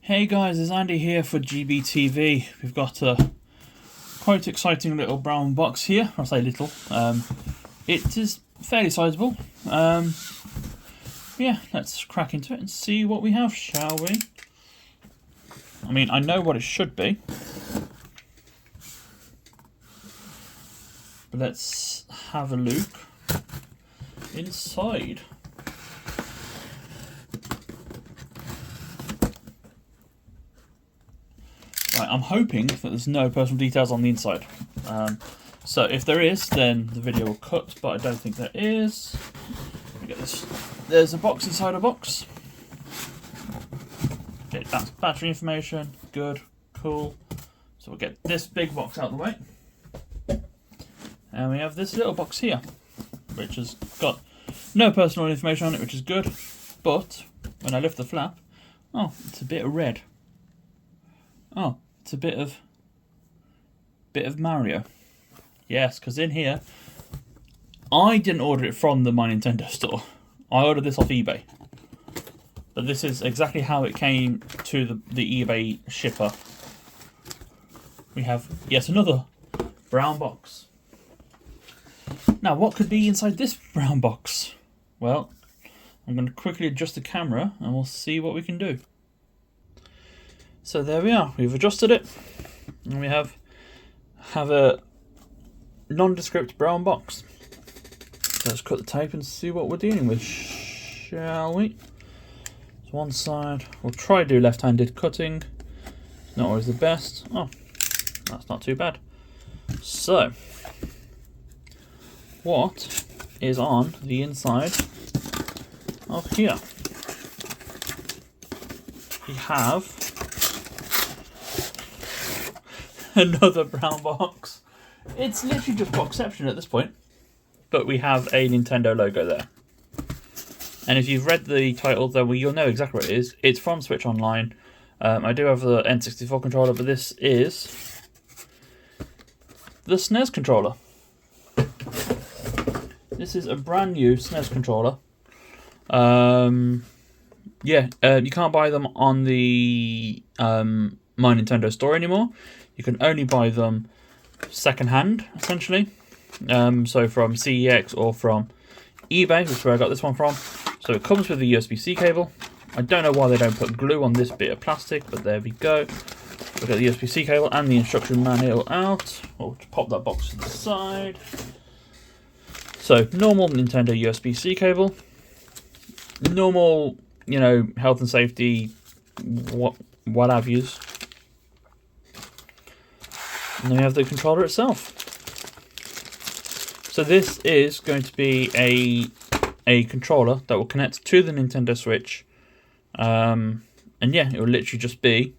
Hey guys, it's Andy here for GBTV. We've got a quite exciting little brown box here. I'll say little. It is fairly sizable. Yeah, let's crack into it and see what we have, shall we? I mean, I know what it should be. But let's have a look inside. Right, I'm hoping that there's no personal details on the inside. So if there is, then the video will cut, but I don't think there is. Let me get this. There's a box inside a box. Okay, that's battery information. Good, cool. So we'll get this big box out of the way. And we have this little box here, which has got no personal information on it, which is good. But when I lift the flap, oh, it's a bit of red. Oh, it's a bit of Mario. Yes, because in here, I didn't order it from the My Nintendo store. I ordered this off eBay. But this is exactly how it came to the eBay shipper. We have yet another brown box. Now, what could be inside this brown box? Well, I'm going to quickly adjust the camera and we'll see what we can do. So there we are, we've adjusted it, and we have a nondescript brown box. So let's cut the tape and see what we're dealing with, shall we? So one side, we'll try to do left-handed cutting. It's not always the best. Oh, that's not too bad. So, what is on the inside of here? We have another brown box. It's literally just Boxception at this point, but we have a Nintendo logo there. And if you've read the title, then you'll know exactly what it is. It's from Switch Online. I do have the N64 controller, but this is the SNES controller. This is a brand new SNES controller. You can't buy them on the My Nintendo store anymore. You can only buy them second-hand, essentially. So from CEX or from eBay, which is where I got this one from. So it comes with a USB-C cable. I don't know why they don't put glue on this bit of plastic, but there we go. We've got the USB-C cable and the instruction manual out. We'll just pop that box to the side. So normal Nintendo USB-C cable. Normal, health and safety, what have yous. And then we have the controller itself. So this is going to be a controller that will connect to the Nintendo Switch. And yeah, it will literally just be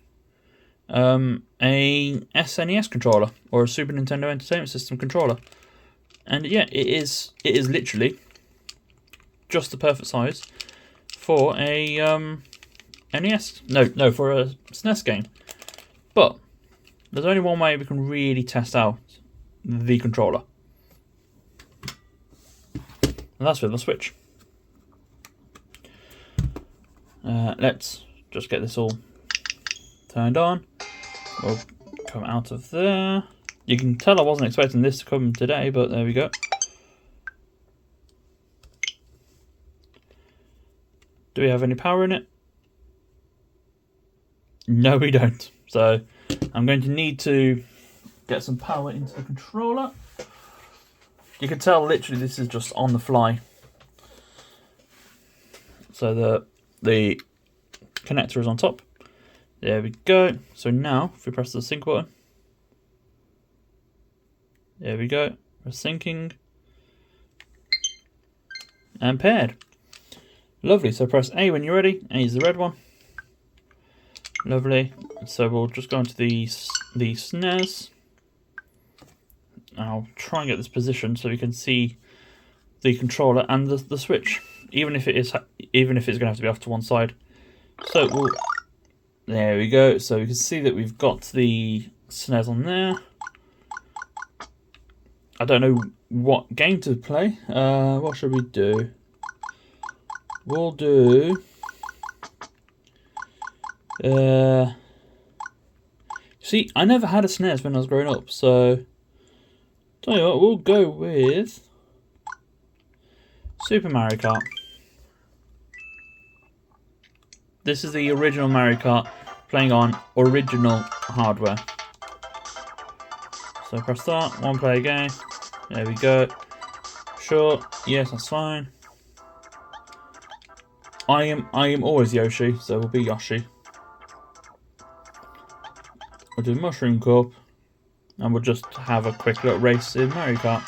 a SNES controller or a Super Nintendo Entertainment System controller. And yeah, it is literally just the perfect size for a NES. No, for a SNES game. But there's only one way we can really test out the controller. And that's with the Switch. Let's just get this all turned on. We'll come out of there. You can tell I wasn't expecting this to come today, but there we go. Do we have any power in it? No, we don't. So I'm going to need to get some power into the controller. You can tell literally this is just on the fly. So the connector is on top. There we go. So now if we press the sync button. There we go. We're syncing. And paired. Lovely. So press A when you're ready. A is the red one. Lovely. So we'll just go into the SNES. I'll try and get this positioned so we can see the controller and the Switch, even if it's going to have to be off to one side. So there we go. So we can see that we've got the SNES on there. I don't know what game to play. What should we do? We'll do See, I never had a SNES when I was growing up, so tell you what, we'll go with Super Mario Kart. This is the original Mario Kart playing on original hardware. So press start, one player game. There we go. Sure, yes, that's fine. I am always Yoshi, so we'll be Yoshi. We'll do Mushroom Cup, and we'll just have a quick little race in Mario Kart.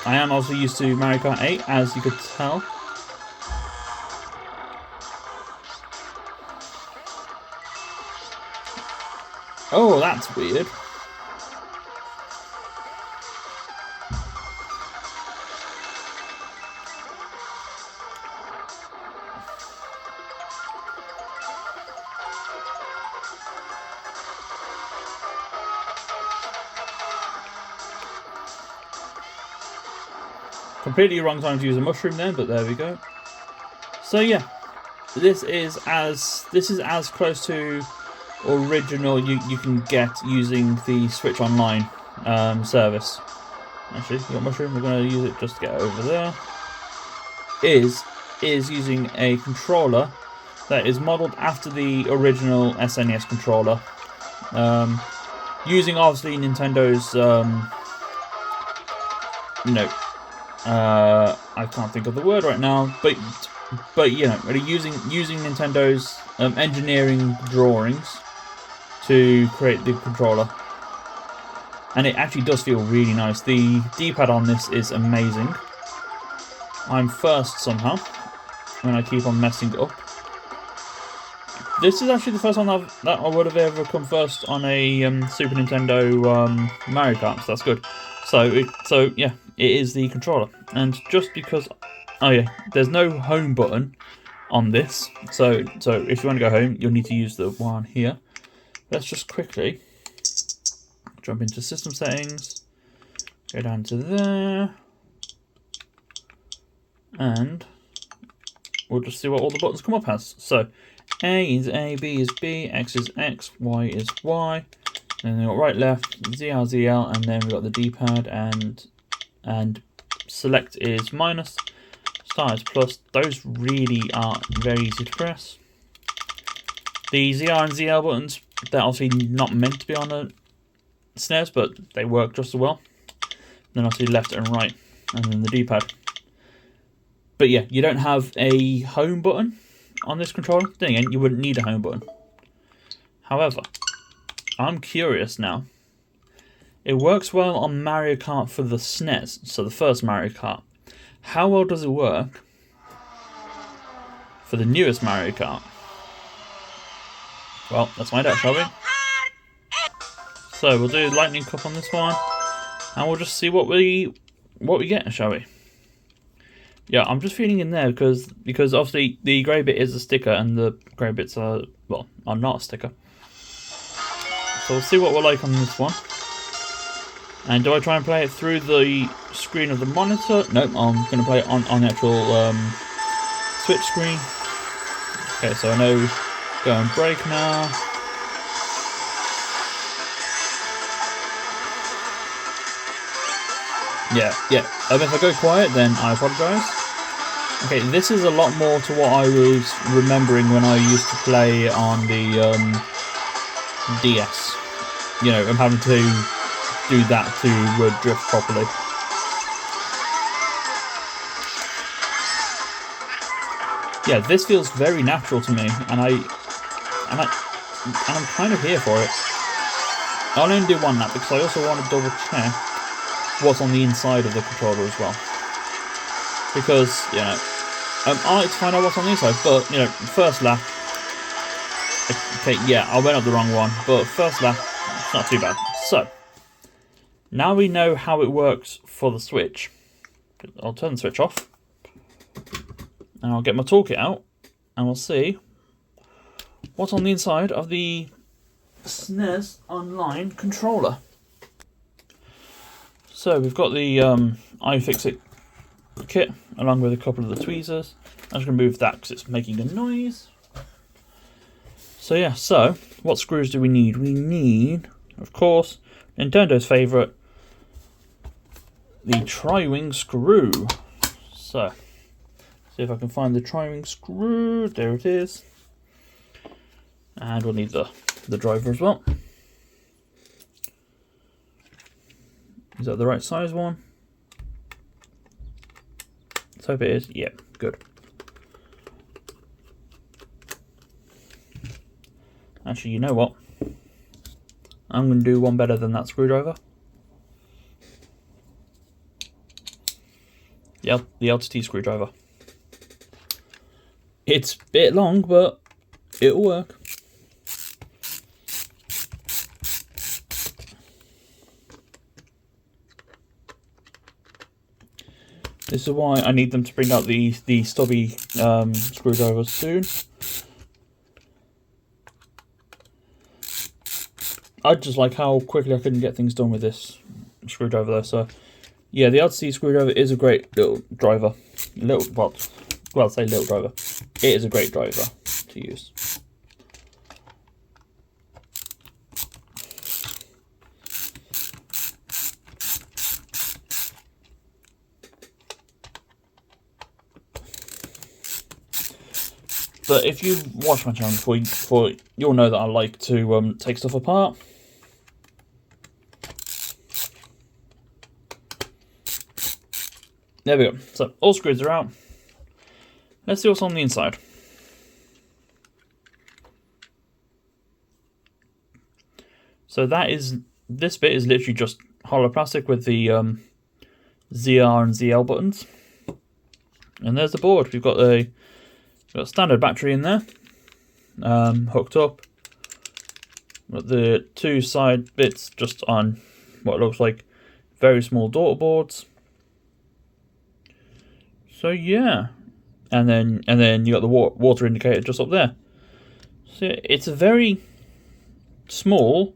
I am also used to Mario Kart 8, as you could tell. Oh, that's weird. Completely wrong time to use a mushroom then, but there we go. So yeah, this is as close to original you can get using the Switch Online service. Actually, you got mushroom. We're going to use it just to get over there. Is using a controller that is modelled after the original SNES controller, using obviously Nintendo's I can't think of the word right now, but you know, really using Nintendo's engineering drawings to create the controller, and it actually does feel really nice. The D-pad on this is amazing. I'm first somehow, and I keep on messing up. This is actually the first one that I would have ever come first on a Super Nintendo Mario Kart, so that's good. So yeah, it is the controller, and just because, oh yeah, there's no home button on this, so if you want to go home, you'll need to use the one here. Let's just quickly jump into system settings, go down to there, and we'll just see what all the buttons come up as. So A is A, B is B, X is X, Y is Y. And then we've got right, left, ZL, ZL, and then we've got the D-pad, and select is minus, start is plus. Those really are very easy to press. The ZR and ZL buttons, they're obviously not meant to be on a SNES, but they work just as well. Then obviously left and right, and then the D-pad. But yeah, you don't have a home button on this controller. Then again, you wouldn't need a home button. However, I'm curious now. It works well on Mario Kart for the SNES, so the first Mario Kart. How well does it work for the newest Mario Kart? Well, let's find out, shall we? So we'll do Lightning Cup on this one, and we'll just see what we get, shall we? Yeah, I'm just feeling in there because obviously the grey bit is a sticker, and the grey bits are not a sticker. So we'll see what we're like on this one. And do I try and play it through the screen of the monitor? Nope, I'm going to play it on the actual Switch screen. Okay, so I know go and break now. Yeah. If I go quiet, then I apologise. Okay, this is a lot more to what I was remembering when I used to play on the DS. You know, I'm having to do that to drift properly. Yeah, this feels very natural to me, and I'm kind of here for it. I'll only do one lap because I also want to double check what's on the inside of the controller as well. Because, you know, I like to find out what's on the inside, but, you know, first lap. Okay, yeah, I went up the wrong one, but first lap, it's not too bad. So, now we know how it works for the Switch. I'll turn the Switch off, and I'll get my toolkit out, and we'll see what's on the inside of the SNES Online Controller. So we've got the iFixit kit along with a couple of the tweezers. I'm just going to move that because it's making a noise. So yeah, so what screws do we need? We need, of course, Nintendo's favourite, the tri-wing screw. So, see if I can find the tri-wing screw. There it is. And we'll need the driver as well. Is that the right size one? Let's hope it is. Yep, good. Actually, you know what? I'm going to do one better than that screwdriver. Yep, the LTT screwdriver. It's a bit long, but it'll work. This is why I need them to bring out the stubby screwdrivers soon. I just like how quickly I can get things done with this screwdriver though. So yeah, the LTC screwdriver is a great little driver. Well, I'll say little driver. It is a great driver to use. But if you've watched my channel before, you'll know that I like to take stuff apart. There we go. So all screws are out. Let's see what's on the inside. So this bit is literally just hollow plastic with the ZR and ZL buttons. And there's the board. We've got a standard battery in there, hooked up. Got the two side bits just on what looks like very small daughter boards. So yeah, and then you got the water indicator just up there. So it's a very small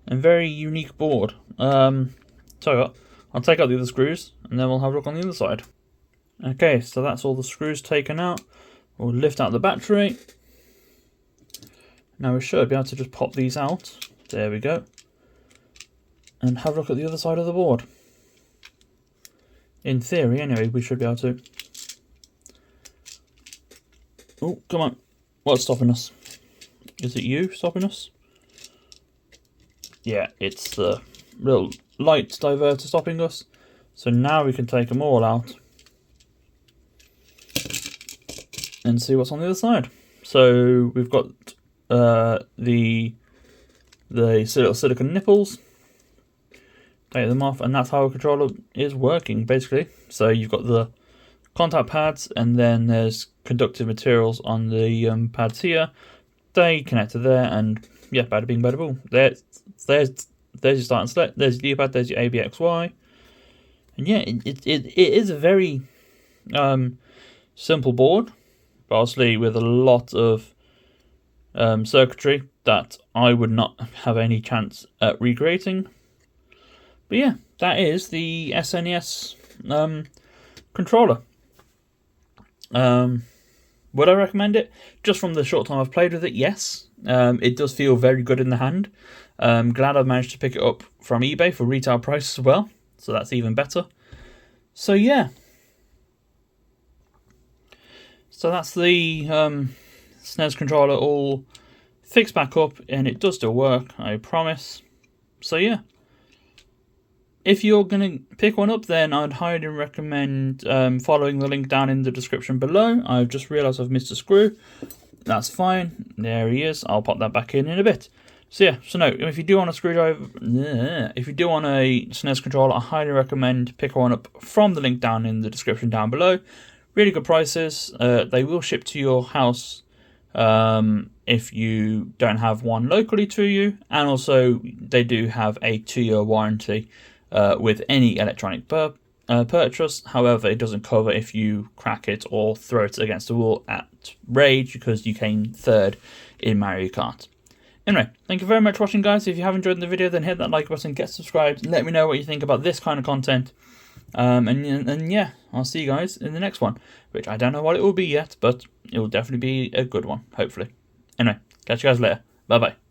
and very unique board. So I'll take out the other screws and then we'll have a look on the other side. Okay, so that's all the screws taken out. We'll lift out the battery. Now we should be able to just pop these out. There we go. And have a look at the other side of the board. In theory, anyway, we should be able to. Oh, come on. What's stopping us? Is it you stopping us? Yeah, it's the little light diverter stopping us. So now we can take them all out and see what's on the other side. So we've got the little silicone nipples. Take them off, and that's how a controller is working, basically. So you've got the contact pads, and then there's conductive materials on the pads here. They connect to there, and yeah, bada bing, bada boom. There's your start and select. There's your D-pad. There's your ABXY. And yeah, it is a very simple board, but obviously with a lot of circuitry that I would not have any chance at recreating. But yeah, that is the SNES controller. Would I recommend it? Just from the short time I've played with it, yes. It does feel very good in the hand. Glad I've managed to pick it up from eBay for retail price as well. So that's even better. So yeah. So that's the SNES controller all fixed back up, and it does still work, I promise. So yeah. If you're going to pick one up, then I'd highly recommend following the link down in the description below. I've just realised I've missed a screw. That's fine. There he is. I'll pop that back in a bit. So yeah, so no, if you do want a screwdriver, if you do want a SNES controller, I highly recommend pick one up from the link down in the description down below. Really good prices. They will ship to your house if you don't have one locally to you. And also, they do have a 2-year warranty with any electronic purchase. However, it doesn't cover if you crack it or throw it against the wall at Rage because you came third in Mario Kart. Anyway, thank you very much for watching, guys. If you have enjoyed the video, then hit that like button, get subscribed, let me know what you think about this kind of content. And yeah, I'll see you guys in the next one, which I don't know what it will be yet, but it will definitely be a good one, hopefully. Anyway, catch you guys later. Bye-bye.